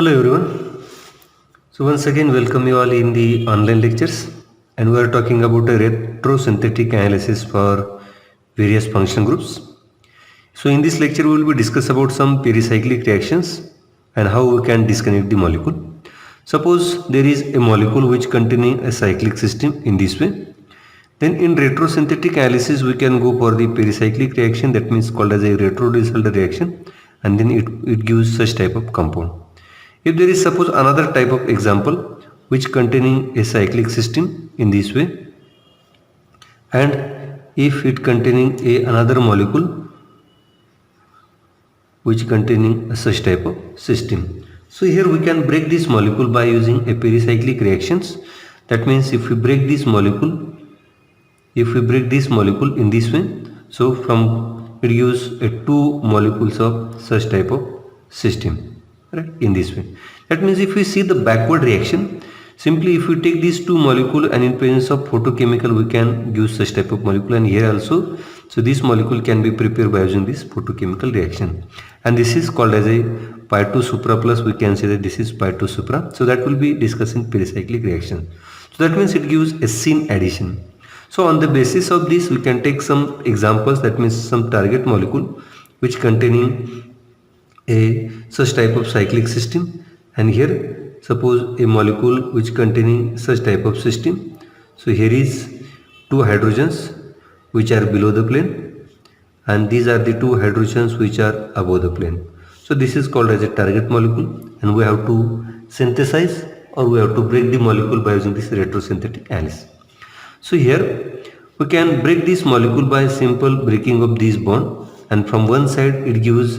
Hello everyone. So once again welcome you all in the online lectures, and we are talking about a retrosynthetic analysis for various function groups. So in this lecture we will be discuss about some pericyclic reactions and how we can disconnect the molecule. Suppose there is a molecule which containing a cyclic system in this way. Then in retrosynthetic analysis we can go for the pericyclic reaction, that means called as a retro-Diels-Alder reaction, and then it gives such type of compound. If there is suppose another type of example which containing a cyclic system in this way, and if it containing another molecule which containing such type of system. So here we can break this molecule by using a pericyclic reactions. That means if we break this molecule in this way, so from it gives two molecules of such type of system, right, in this way. That means if we see the backward reaction, simply if we take these two molecule and in presence of photochemical we can give such type of molecule, and here also, so this molecule can be prepared by using this photochemical reaction, and this is called as a pi 2 supra plus, we can say that this is pi 2 supra. So that will be discussing pericyclic reaction. So that means it gives a syn addition. So on the basis of this we can take some examples, that means some target molecule which containing a such type of cyclic system, and here suppose a molecule which containing such type of system. So here is two hydrogens which are below the plane, and these are the two hydrogens which are above the plane. So this is called as a target molecule, and we have to synthesize or we have to break the molecule by using this retrosynthetic analysis. So here we can break this molecule by simple breaking of this bond, and from one side it gives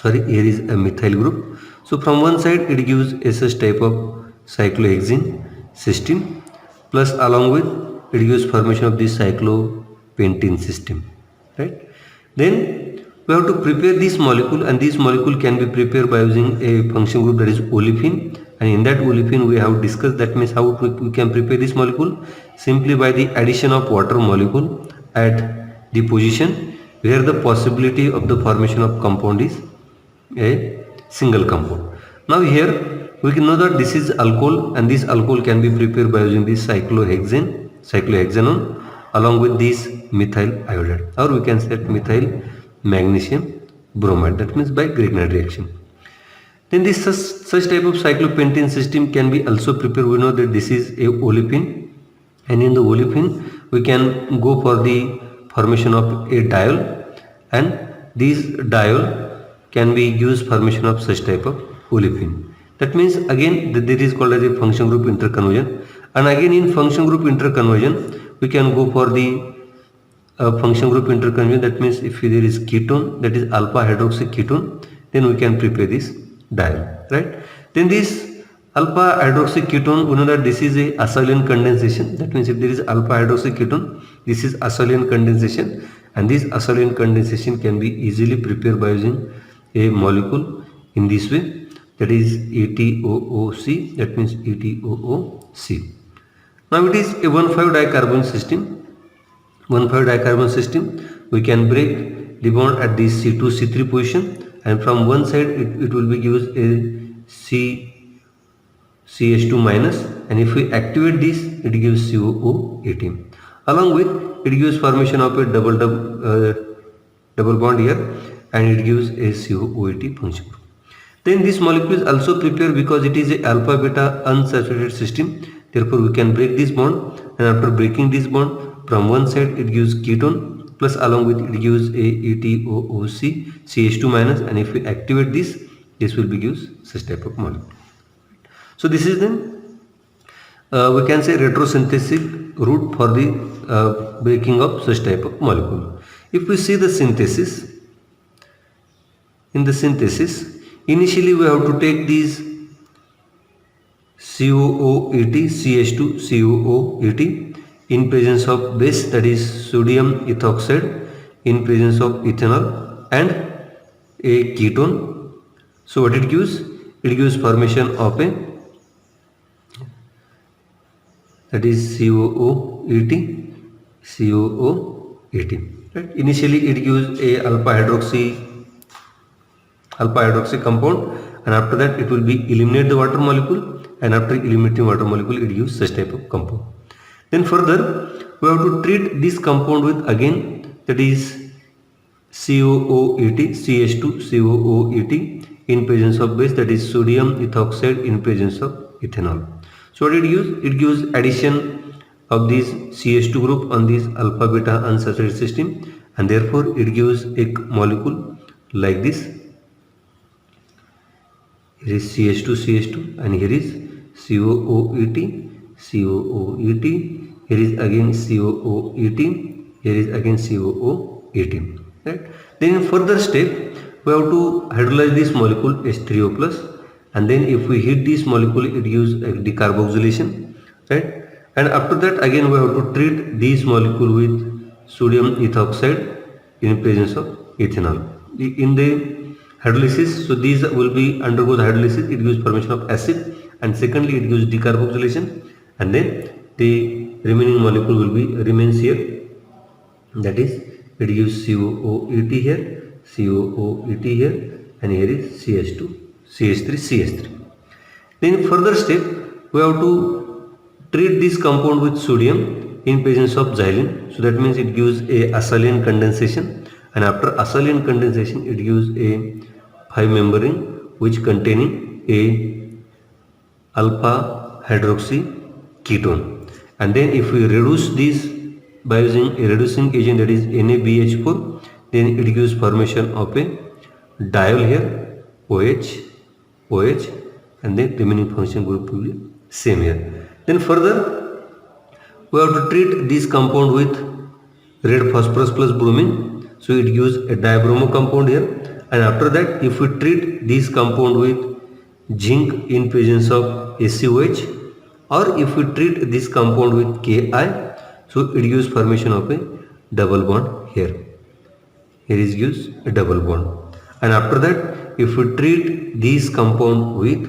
here is a methyl group. So from one side it gives a such type of cyclohexene system, plus along with it gives formation of this cyclopentene system, right? Then we have to prepare this molecule, and this molecule can be prepared by using a function group, that is olefin. And in that olefin we have discussed, that means how we can prepare this molecule, simply by the addition of water molecule at the position where the possibility of the formation of compound is a single compound. Now here we can know that this is alcohol, and this alcohol can be prepared by using this cyclohexanone along with this methyl iodide, or we can say methyl magnesium bromide, that means by Grignard reaction. Then this such type of cyclopentene system can be also prepared. We know that this is a olefin, and in the olefin we can go for the formation of a diol, and this diol can be used formation of such type of olefin. That means again that there is called as a function group interconversion, and again in function group interconversion we can go for the function group interconversion. That means if there is ketone, that is alpha hydroxy ketone, then we can prepare this diol, right? Then this alpha hydroxy ketone, we know that this is a Assaulin condensation. That means if there is alpha hydroxy ketone, this is Assaulin condensation, and this Assaulin condensation can be easily prepared by using a molecule in this way, that is ETOOC, that means ETOOC. Now it is a 1,5-dicarbon system. 1,5-dicarbon system, we can break the bond at the C2C3 position, and from one side it will be gives a CH2 minus, and if we activate this it gives COO18. Along with it gives formation of a double bond here, and it gives a COO18 function group. Then this molecule is also prepared because it is a alpha beta unsaturated system. Therefore we can break this bond, and after breaking this bond, from one side it gives ketone, plus along with it gives a ETOOC CH2 minus, and if we activate this will be gives such type of molecule. So this is then we can say retrosynthetic route for the breaking of such type of molecule. If we see the synthesis, in the synthesis initially we have to take these COOET CH2 COOET in presence of base, that is sodium ethoxide, in presence of ethanol and a ketone. So what it gives? It gives formation of a, that is COOET, right? Initially it gives a alpha hydroxy compound, and after that it will be eliminate the water molecule, and after eliminating water molecule it gives such type of compound. Then further we have to treat this compound with again, that is COOET, CH2COOET in presence of base, that is sodium ethoxide in presence of ethanol. So what it gives? It gives addition of this CH2 group on this alpha beta unsaturated system, and therefore it gives a molecule like this. Here is CH2, and here is COOET, COOET, here is again COOET, here is again COOET. Right? Then in further step we have to hydrolyze this molecule H3O plus, and then if we heat this molecule it gives a decarboxylation, right? And after that again we have to treat this molecule with sodium ethoxide in presence of ethanol. In the hydrolysis, so these will be undergo the hydrolysis, it gives formation of acid, and secondly it gives decarboxylation, and then the remaining molecule will be remains here, that is it gives COOET here, COOET here, and here is CH2, CH3, CH3. Then further step we have to treat this compound with sodium in presence of xylene, so that means it gives a acylene condensation, and after acylene condensation it gives a 5-member ring which containing a alpha hydroxy ketone. And then if we reduce this by using a reducing agent, that is NaBH4, then it gives formation of a diol here, OH, and then remaining function group will be same here. Then further we have to treat this compound with red phosphorus plus bromine, so it gives a dibromo compound here, and after that if we treat this compound with zinc in presence of ACOH, or if we treat this compound with Ki, so it gives formation of a double bond here. Here is gives a double bond, and after that if we treat this compound with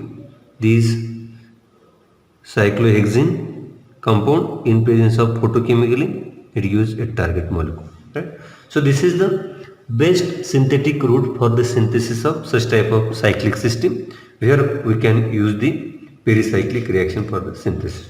this cyclohexene compound in presence of photochemically, it gives a target molecule. Right? So this is the best synthetic route for the synthesis of such type of cyclic system, where we can use the pericyclic reaction for the synthesis.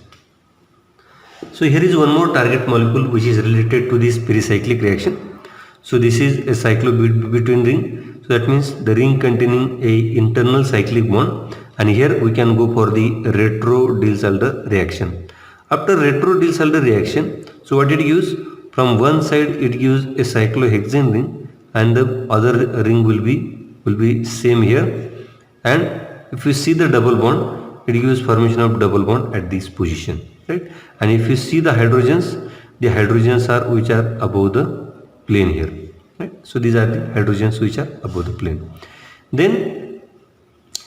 So here is one more target molecule which is related to this pericyclic reaction. So this is a cyclobutene ring. So that means the ring containing a internal cyclic bond, and here we can go for the retro-Diels-Alder reaction. After retro-Diels-Alder reaction, so what it gives? From one side it gives a cyclohexane ring, and the other ring will be same here, and if you see the double bond, it gives formation of double bond at this position, right? And if you see the hydrogens are which are above the plane here, right? So these are the hydrogens which are above the plane. Then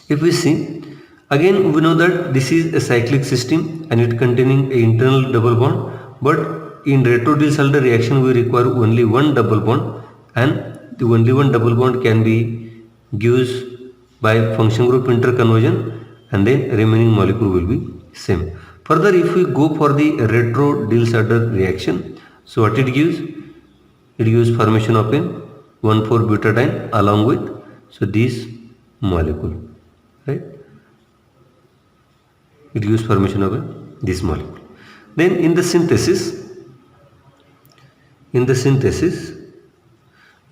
if we see, again we know that this is a cyclic system and it containing an internal double bond, but in retro-Diels-Alder reaction we require only one double bond, and the only one double bond can be given by function group interconversion, and then remaining molecule will be same. Further, if we go for the retro-Diels-Alder reaction, so what it gives? It gives formation of a 1,4-butadiene along with this molecule, right? It gives formation of this molecule. Then in the synthesis,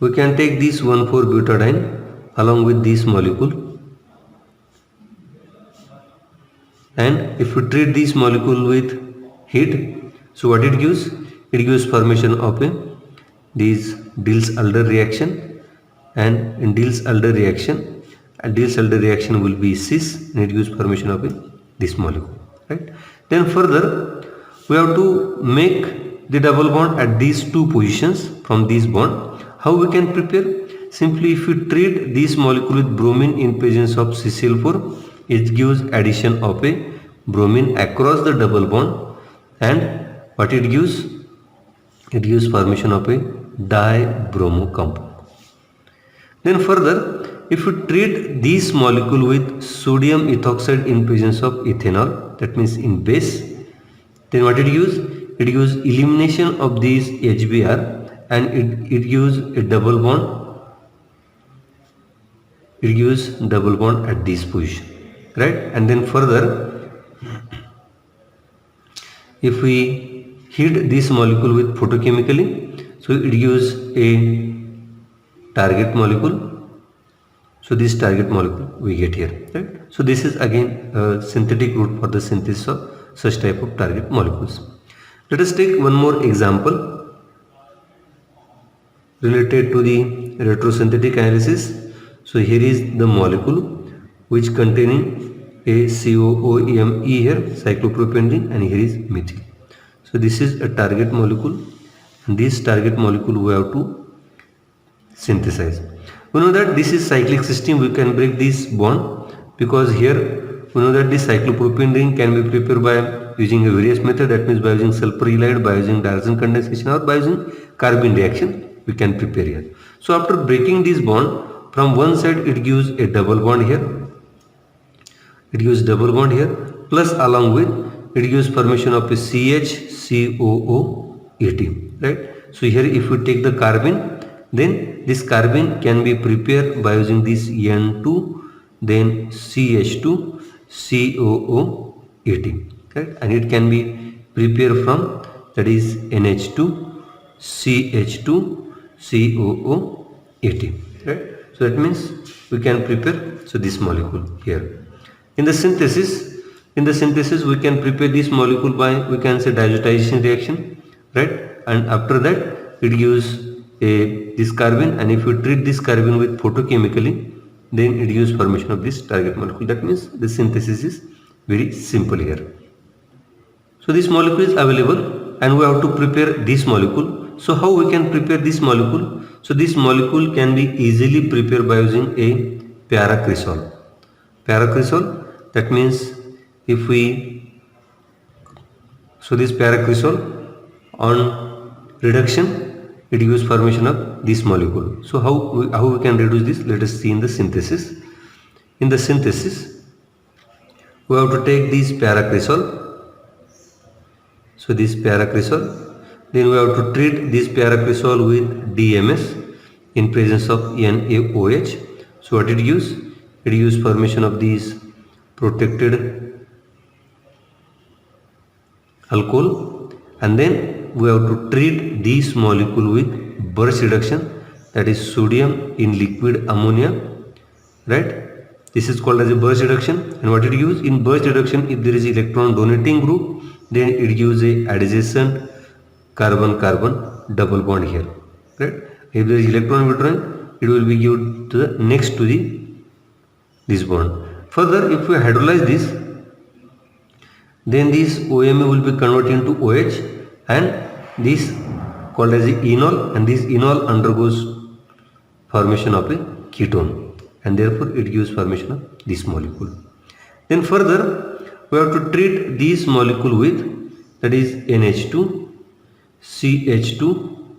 we can take this 1,4-butadiene along with this molecule, and if we treat this molecule with heat, so what it gives? It gives formation of this Diels-Alder reaction, and in Diels-Alder reaction, will be cis, and it gives formation of this molecule, right? Then further we have to make the double bond at these two positions from this bond. How we can prepare? Simply if we treat this molecule with bromine in presence of CCl4, it gives addition of a bromine across the double bond, and what it gives? It gives formation of a dibromo compound. Then further, if we treat this molecule with sodium ethoxide in presence of ethanol, that means in base, then what it gives? It gives elimination of these HBr, and it gives a double bond. it gives double bond at this position, right? And then further, if we heat this molecule with photochemically, so it gives a target molecule. So this target molecule we get here, right? So this is again a synthetic route for the synthesis of such type of target molecules. Let us take one more example related to the retrosynthetic analysis. So here is the molecule which containing a COOMe here, cyclopropene, and here is methyl. So this is a target molecule, and this target molecule we have to synthesize. We know that this is cyclic system, we can break this bond, because here we know that this cyclopropene ring can be prepared by using a various method, that means by using sulfur halide, by using Darcy condensation, or by using carbene reaction we can prepare here. So after breaking this bond, from one side it gives a double bond here, it gives double bond here, plus along with it gives formation of a CH-COO-AT, right? So here if we take the carbene, then this carbene can be prepared by using this N2, then CH2, COO-AT, right? And it can be prepared from, that is NH2, CH2, COO-AT, right? So that means we can prepare this molecule here. In the synthesis we can prepare this molecule by, we can say, diazotization reaction, right? And after that it gives this carbene, and if we treat this carbene with photochemically, then it gives formation of this target molecule. That means the synthesis is very simple here. So this molecule is available and we have to prepare this molecule. So how we can prepare this molecule? So this molecule can be easily prepared by using a paracresol. Paracresol, that means if we, so this paracresol on reduction, it gives formation of this molecule. So how we can reduce this? Let us see in the synthesis. In the synthesis, we have to take this paracresol. So this paracresol, then we have to treat this paracresol with DMS in presence of NaOH. So what it gives? It gives formation of these protected alcohol, and then we have to treat this molecule with Birch reduction, that is sodium in liquid ammonia, right? This is called as a Birch reduction. And what it gives? In Birch reduction, if there is electron donating group, then it gives a adjacent carbon-carbon double bond here, right? If there is electron withdrawing, it will be given to the next to this bond. Further, if we hydrolyze this, then this OMe will be converted into OH, and this called as the enol, and this enol undergoes formation of a ketone, and therefore it gives formation of this molecule. Then further we have to treat this molecule with, that is NH2, CH2,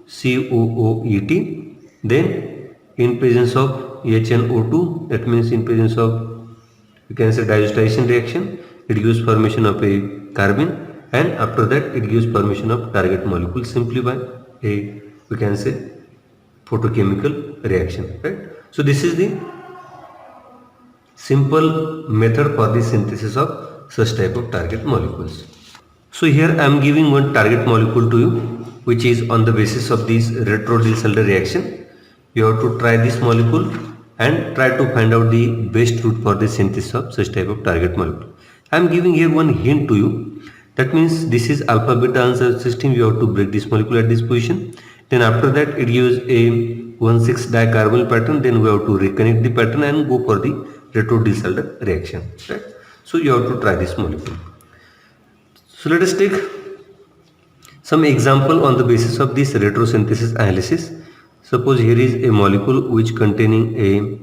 COOET, then in presence of HNO2, that means in presence of, you can say, diazotization reaction, it gives formation of a carbene, and after that it gives formation of target molecule simply by a, we can say, photochemical reaction, right? So this is the simple method for the synthesis of such type of target molecules. So here I am giving one target molecule to you, which is on the basis of this retro-Diels-Alder reaction. You have to try this molecule and try to find out the best route for the synthesis of such type of target molecule. I am giving here one hint to you. That means this is alpha beta answer system. You have to break this molecule at this position. Then after that it gives a 1,6 dicarbonyl pattern. Then we have to reconnect the pattern and go for the retro-Diels-Alder reaction. Right? So you have to try this molecule. So let us take some example on the basis of this retrosynthesis analysis. Suppose here is a molecule which containing a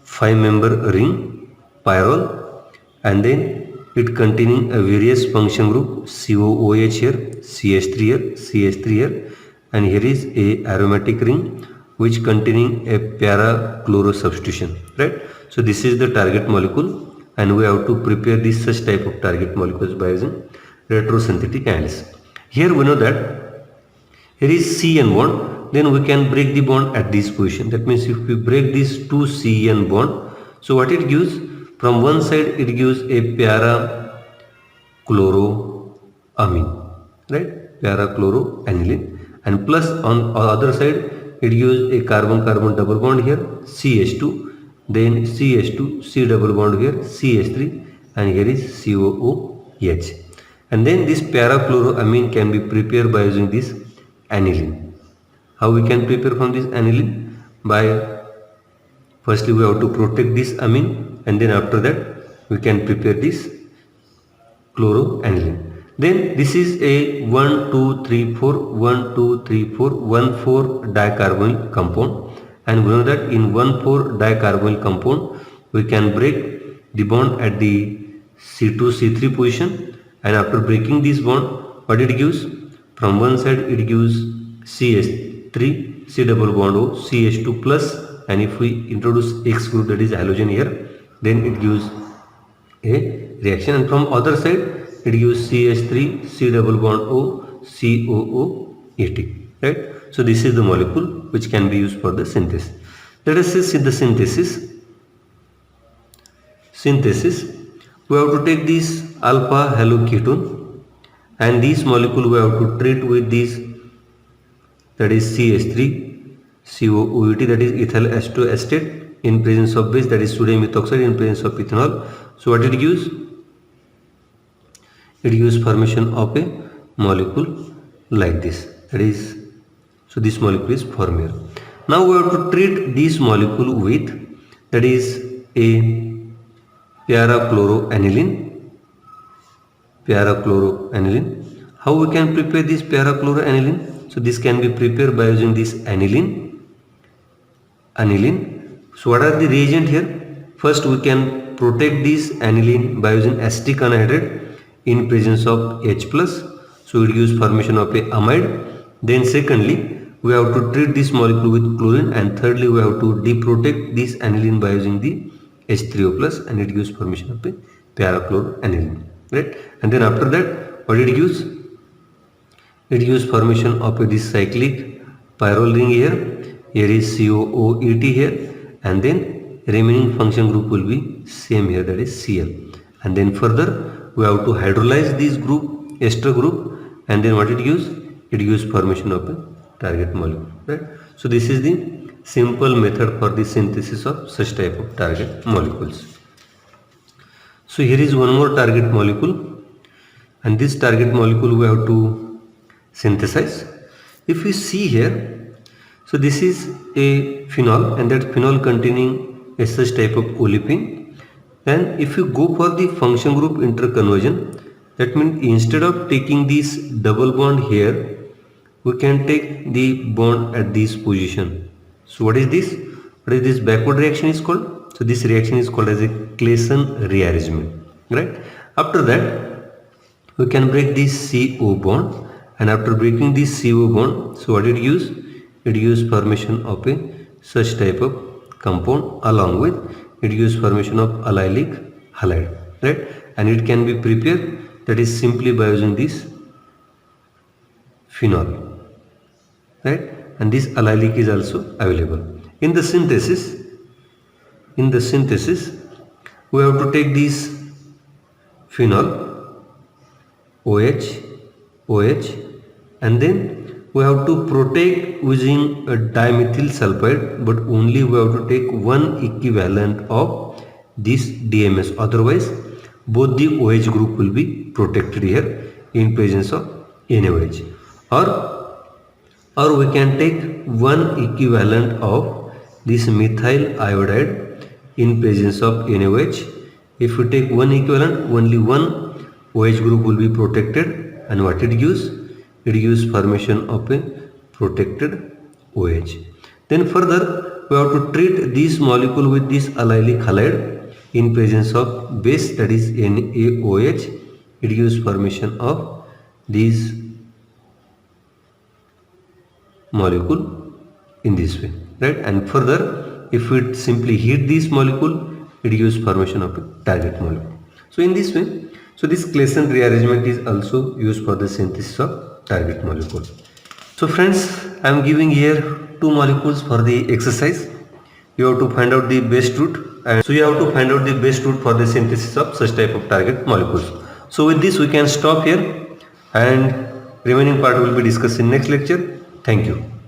5-member ring, pyrrole, and then it containing a various function group, COOH here, CH3 here, CH3 here, and here is a aromatic ring which containing a para-chloro substitution, right? So this is the target molecule, and we have to prepare this such type of target molecules by using retrosynthetic analysis. Here we know that here is CN bond, then we can break the bond at this position. That means if we break this 2CN bond, So what it gives? From one side it gives a para chloroamine, right? Para-chloroaniline, and plus on other side it gives a carbon-carbon double bond here, CH2, then CH2, C double bond here, CH3, and here is COOH. And then this para-chloroamine can be prepared by using this aniline. How we can prepare from this aniline? By firstly we have to protect this amine, and then after that we can prepare this chloroaniline. Then this is a 1 2 3 4 1 2 3 4 1 4 dicarbonyl compound, and we know that in 1 4 dicarbonyl compound we can break the bond at the C2 C3 position, and after breaking this bond, what it gives? From one side it gives CH3, C double bond O, CH2 plus, and if we introduce X group, that is halogen here, then it gives a reaction, and from other side it gives CH3, C double bond O, COOH, right? So this is the molecule which can be used for the synthesis. Let us see the synthesis. We have to take this alpha haloketone, and this molecule we have to treat with this, that is CH3 COOH, that is ethyl acetoacetate, in presence of base, that is sodium methoxide, in presence of ethanol. So what it gives? It gives formation of a molecule like this, that is, so this molecule is formed here. Now we have to treat this molecule with, that is a para-chloroaniline. How we can prepare this para-chloroaniline? So this can be prepared by using this aniline. So what are the reagent here? First we can protect this aniline by using acetic anhydride in presence of H+, so it gives formation of a amide. Then secondly we have to treat this molecule with chlorine, and thirdly we have to deprotect this aniline by using the H3O+, and it gives formation of a para-chloroaniline, right? And then after that, what it gives? It gives formation of this cyclic pyrrole ring here. Here is COOH here, and then remaining function group will be same here, that is Cl. And then further we have to hydrolyze this group, ester group, and then what it gives? It gives formation of a target molecule, right? So this is the simple method for the synthesis of such type of target molecules. So here is one more target molecule, and this target molecule we have to synthesize. If we see here, so this is a phenol, and that phenol containing a such type of olefin. And if you go for the function group interconversion, that means instead of taking this double bond here, we can take the bond at this position. So what is this? What is this backward reaction is called? So this reaction is called as a Claisen rearrangement, right? After that we can break this CO bond, and after breaking this CO bond, so what it gives? It gives formation of a such type of compound, along with it gives formation of allylic halide, right? And it can be prepared, that is simply by using this phenol, right? And this allylic is also available. In the synthesis we have to take this phenol OH, and then we have to protect using a dimethyl sulfide, but only we have to take one equivalent of this DMS, otherwise both the OH group will be protected here in presence of NaOH. Or we can take one equivalent of this methyl iodide in presence of NaOH. If we take one equivalent, only one OH group will be protected, and what it gives? It gives formation of a protected OH. Then further we have to treat this molecule with this allylic halide in presence of base, that is NaOH. It gives formation of these molecule in this way, right? And further if we simply heat this molecule, it gives formation of a target molecule. So in this way, so this Claisen rearrangement is also used for the synthesis of target molecule. So friends, I am giving here two molecules for the exercise. You have to find out the base route and so you have to find out the best route for the synthesis of such type of target molecules. So with this we can stop here, and remaining part will be discussed in next lecture. Thank you.